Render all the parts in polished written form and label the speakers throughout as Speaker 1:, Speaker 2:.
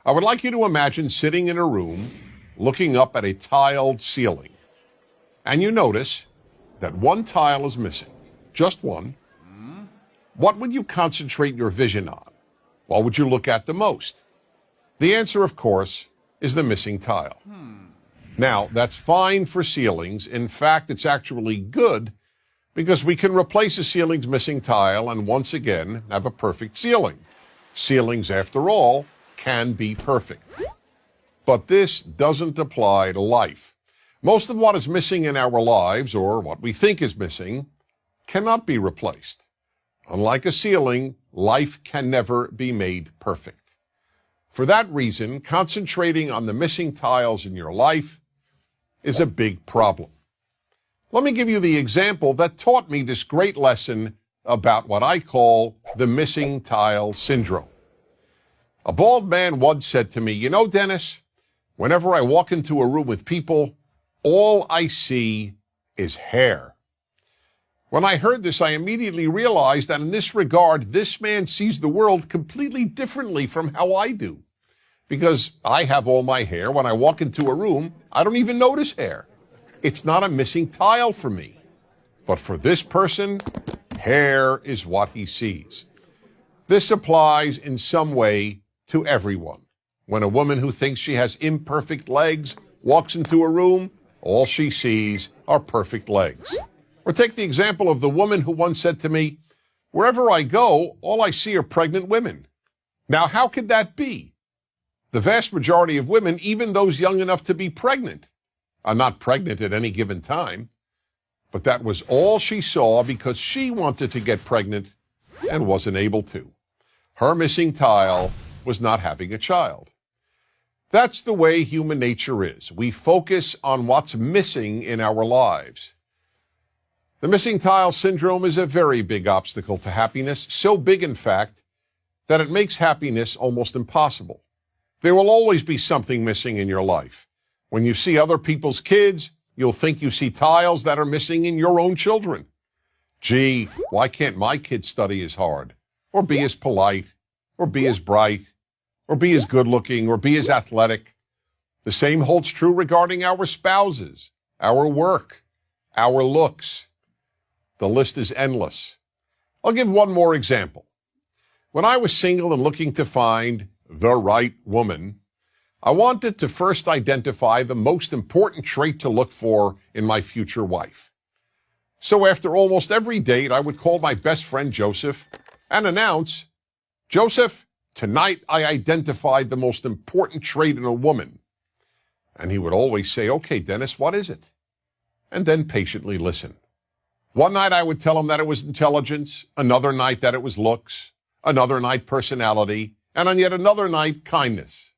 Speaker 1: I would like you to imagine sitting in a room looking up at a tiled ceiling, and you notice that one tile is missing, just one. What would you concentrate your vision on? What would you look at the most? The answer, of course, is the missing tile. Now, that's fine for ceilings. In fact, it's actually good because we can replace a ceiling's missing tile and once again have a perfect ceiling. Ceilings, after all, can be perfect. But this doesn't apply to life. Most of what is missing in our lives, or what we think is missing, cannot be replaced. Unlike a ceiling, life can never be made perfect. For that reason, concentrating on the missing tiles in your life is a big problem. Let me give you the example that taught me this great lesson about what I call the missing tile syndrome. A bald man once said to me, "You know, Dennis, whenever I walk into a room with people, all I see is hair." When I heard this, I immediately realized that in this regard, this man sees the world completely differently from how I do. Because I have all my hair. When I walk into a room, I don't even notice hair. It's not a missing tile for me. But for this person, hair is what he sees. This applies in some way to everyone. When a woman who thinks she has imperfect legs walks into a room, all she sees are perfect legs. Or take the example of the woman who once said to me, "Wherever I go, all I see are pregnant women." Now, how could that be? The vast majority of women, even those young enough to be pregnant, are not pregnant at any given time. But that was all she saw because she wanted to get pregnant and wasn't able to. Her missing tile was not having a child. That's the way human nature is. We focus on what's missing in our lives. The missing tile syndrome is a very big obstacle to happiness, so big, in fact, that it makes happiness almost impossible. There will always be something missing in your life. When you see other people's kids, you'll think you see tiles that are missing in your own children. Gee, why can't my kid study as hard, or be as polite, or be as bright, or be as good-looking, or be as athletic? The same holds true regarding our spouses, our work, our looks. The list is endless. I'll give one more example. When I was single and looking to find the right woman, I wanted to first identify the most important trait to look for in my future wife. So after almost every date, I would call my best friend Joseph and announce, "Joseph, tonight I identified the most important trait in a woman." And he would always say, "Okay, Dennis, what is it?" And then patiently listen. One night I would tell him that it was intelligence, another night that it was looks, another night personality, and on yet another night, kindness.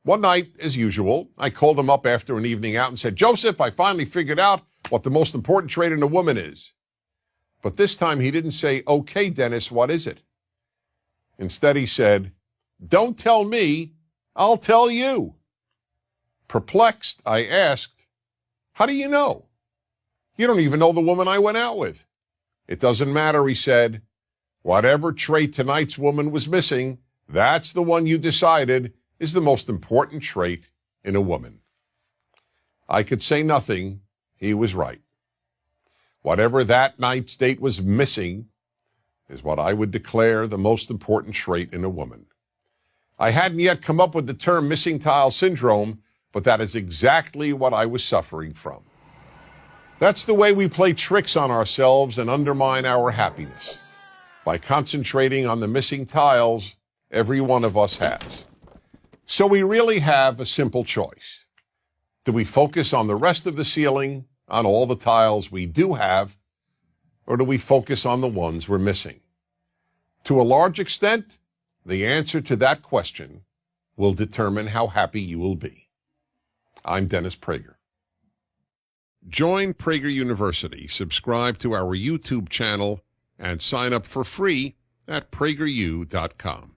Speaker 1: One night, as usual, I called him up after an evening out and said, "Joseph, I finally figured out what the most important trait in a woman is." But this time he didn't say, "Okay, Dennis, what is it?" Instead he said, "Don't tell me, I'll tell you." Perplexed, I asked, "How do you know? You don't even know the woman I went out with." "It doesn't matter," he said. "Whatever trait tonight's woman was missing, that's the one you decided is the most important trait in a woman." I could say nothing. He was right. Whatever that night's date was missing is what I would declare the most important trait in a woman. I hadn't yet come up with the term missing tile syndrome, but that is exactly what I was suffering from. That's the way we play tricks on ourselves and undermine our happiness, by concentrating on the missing tiles every one of us has. So we really have a simple choice. Do we focus on the rest of the ceiling, on all the tiles we do have, or do we focus on the ones we're missing? To a large extent, the answer to that question will determine how happy you will be. I'm Dennis Prager. Join Prager University, subscribe to our YouTube channel, and sign up for free at prageru.com.